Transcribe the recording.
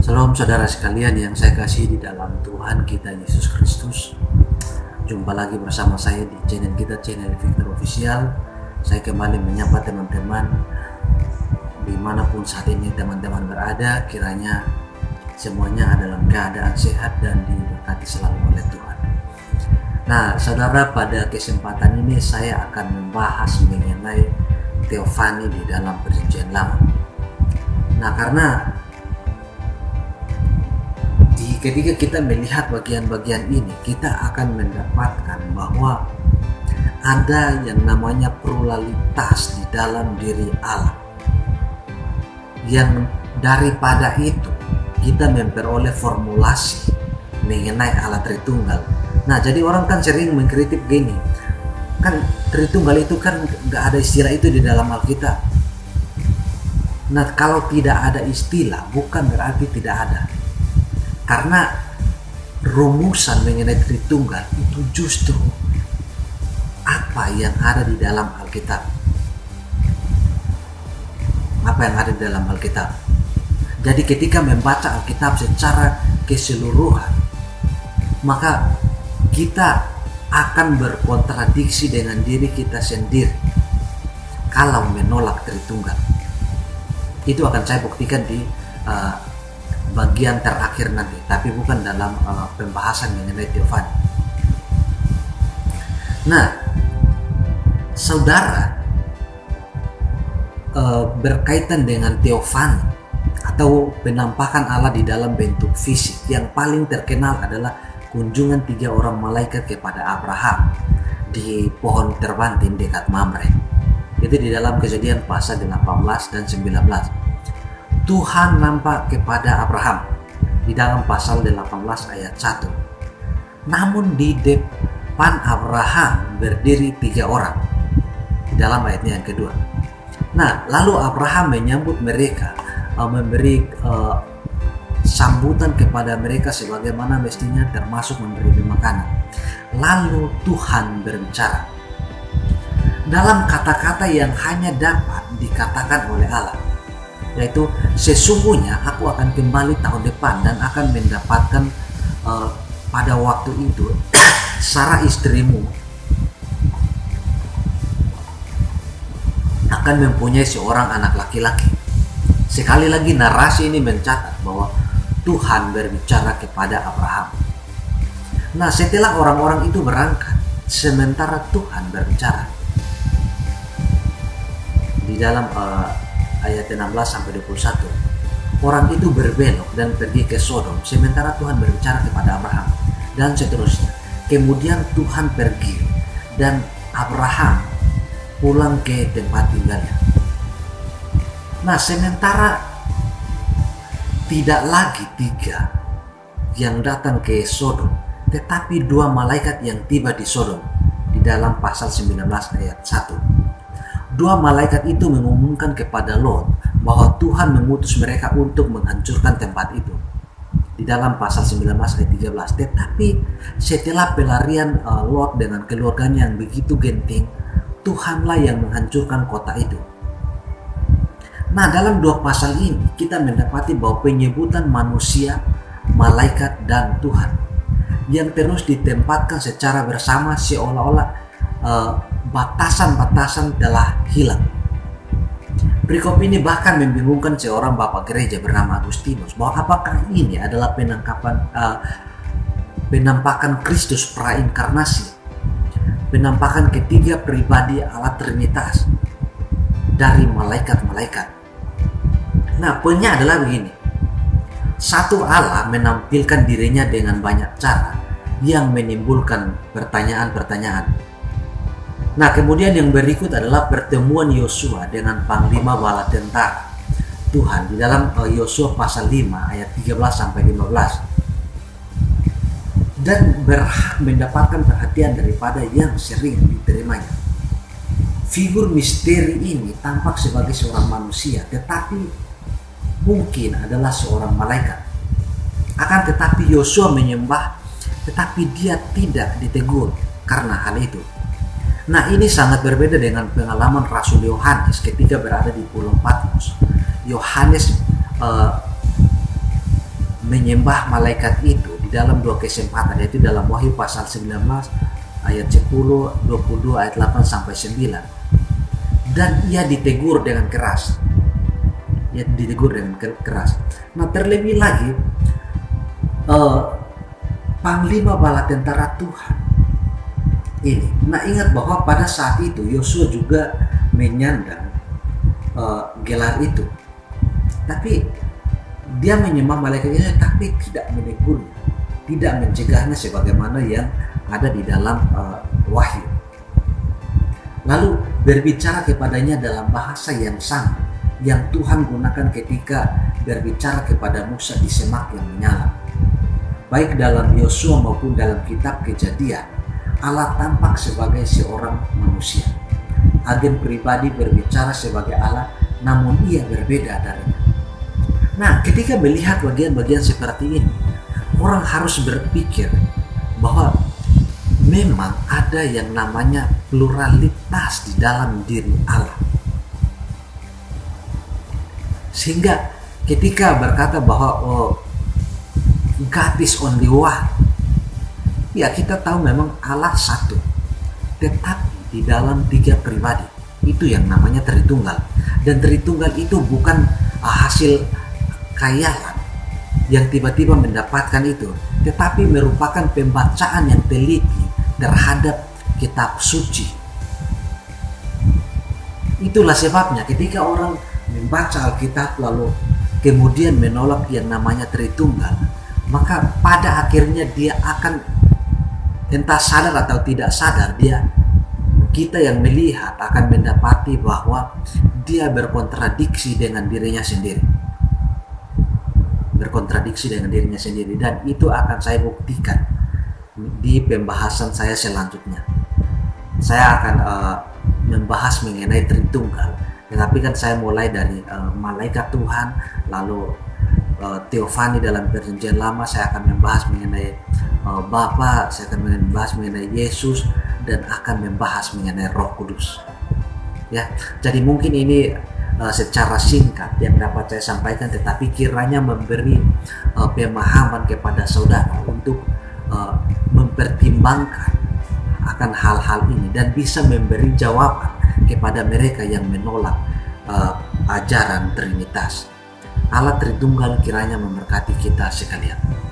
Salam saudara sekalian yang saya kasihi di dalam Tuhan kita Yesus Kristus. Jumpa lagi bersama saya di channel kita, channel Victor Official. Saya kembali menyapa teman-teman dimanapun saat ini teman-teman berada. Kiranya semuanya dalam keadaan sehat dan diberkati selalu oleh Tuhan. Nah saudara, pada kesempatan ini saya akan membahas mengenai teofani di dalam Perjanjian Lama. Nah karena ketika kita melihat bagian-bagian ini, kita akan mendapatkan bahwa ada yang namanya pluralitas di dalam diri Allah. Yang daripada itu kita memperoleh formulasi mengenai Allah Tritunggal. Nah jadi orang kan sering mengkritik gini, kan Tritunggal itu kan nggak ada istilah itu di dalam Alkitab. Nah kalau tidak ada istilah bukan berarti tidak ada. Karena rumusan mengenai Tritunggal itu justru apa yang ada di dalam Alkitab. Apa yang ada di dalam Alkitab. Jadi ketika membaca Alkitab secara keseluruhan, maka kita akan berkontradiksi dengan diri kita sendiri kalau menolak Tritunggal. Itu akan saya buktikan di bagian terakhir nanti, tapi bukan dalam pembahasan mengenai teofani. Nah, saudara, berkaitan dengan teofani atau penampakan Allah di dalam bentuk fisik, yang paling terkenal adalah kunjungan 3 orang malaikat kepada Abraham di pohon terbantin dekat Mamre. Itu di dalam Kejadian pasal 18 dan 19. Tuhan nampak kepada Abraham di dalam pasal 18 ayat 1. Namun di depan Abraham berdiri 3 orang di dalam ayatnya yang kedua. Nah, lalu Abraham menyambut mereka, memberi sambutan kepada mereka sebagaimana mestinya, termasuk memberi makanan. Lalu Tuhan berbicara dalam kata-kata yang hanya dapat dikatakan oleh Allah, yaitu sesungguhnya aku akan kembali tahun depan dan akan mendapatkan pada waktu itu Sarah istrimu akan mempunyai seorang anak laki-laki. Sekali lagi narasi ini mencatat bahwa Tuhan berbicara kepada Abraham. Nah setelah orang-orang itu berangkat, sementara Tuhan berbicara di dalam ayat 16 sampai 21. Orang itu berbelok dan pergi ke Sodom sementara Tuhan berbicara kepada Abraham, dan seterusnya. Kemudian Tuhan pergi dan Abraham pulang ke tempat tinggalnya. Nah, sementara tidak lagi 3 yang datang ke Sodom, tetapi 2 malaikat yang tiba di Sodom di dalam pasal 19 ayat 1. 2 malaikat itu mengumumkan kepada Lot bahwa Tuhan mengutus mereka untuk menghancurkan tempat itu di dalam pasal 19 ayat 13. Tetapi setelah pelarian Lot dengan keluarganya yang begitu genting, Tuhanlah yang menghancurkan kota itu. Nah dalam 2 pasal ini kita mendapati bahwa penyebutan manusia, malaikat, dan Tuhan yang terus ditempatkan secara bersama seolah-olah batasan-batasan telah hilang. Perikop ini bahkan membingungkan seorang bapak gereja bernama Agustinus bahwa apakah ini adalah penampakan Kristus prainkarnasi, penampakan ketiga pribadi Allah Trinitas dari malaikat-malaikat. Nah poinnya adalah begini, satu Allah menampilkan dirinya dengan banyak cara yang menimbulkan pertanyaan-pertanyaan. Nah kemudian yang berikut adalah pertemuan Yosua dengan panglima bala tentara Tuhan di dalam Yosua pasal 5 ayat 13 sampai 15, dan berhak mendapatkan perhatian daripada yang sering diterimanya. Figur misteri ini tampak sebagai seorang manusia, tetapi mungkin adalah seorang malaikat. Akan tetapi Yosua menyembah, tetapi dia tidak ditegur karena hal itu. Nah ini sangat berbeda dengan pengalaman Rasul Yohanes ketika berada di Pulau Patmos. Yohanes menyembah malaikat itu di dalam dua kesempatan, yaitu dalam Wahyu pasal 19 ayat 10, 22 ayat 8 sampai 9. Dan ia ditegur dengan keras. Nah, terlebih lagi panglima bala tentara Tuhan ini. Nah, ingat bahwa pada saat itu Yosua juga menyandang gelar itu. Tapi dia menyembah malaikat itu, tapi tidak menegurnya, tidak mencegahnya sebagaimana yang ada di dalam Wahyu. Lalu berbicara kepadanya dalam bahasa yang sama yang Tuhan gunakan ketika berbicara kepada Musa di semak yang menyala. Baik dalam Yosua maupun dalam kitab Kejadian, Allah tampak sebagai seorang manusia. Agen pribadi berbicara sebagai Allah, namun ia berbeda darinya. Nah, ketika melihat bagian-bagian seperti ini, orang harus berpikir bahwa memang ada yang namanya pluralitas di dalam diri Allah. Sehingga ketika berkata bahwa God is only one, ya kita tahu memang Allah satu, tetapi di dalam tiga pribadi. Itu yang namanya Tritunggal. Dan Tritunggal itu bukan hasil khayalan yang tiba-tiba mendapatkan itu, tetapi merupakan pembacaan yang teliti terhadap kitab suci. Itulah sebabnya ketika orang membaca Alkitab lalu kemudian menolak yang namanya Tritunggal, maka pada akhirnya dia akan, entah sadar atau tidak sadar, kita yang melihat akan mendapati bahwa dia berkontradiksi dengan dirinya sendiri. Dan itu akan saya buktikan di pembahasan saya selanjutnya. Saya akan membahas mengenai Tritunggal, tetapi kan saya mulai dari malaikat Tuhan, lalu Teofani dalam Perjanjian Lama. Saya akan membahas mengenai Bapa, saya akan membahas mengenai Yesus, dan akan membahas mengenai Roh Kudus. Ya, jadi mungkin ini secara singkat yang dapat saya sampaikan, tetapi kiranya memberi pemahaman kepada saudara untuk mempertimbangkan akan hal-hal ini dan bisa memberi jawaban kepada mereka yang menolak ajaran Trinitas. Allah Tritunggal kiranya memberkati kita sekalian.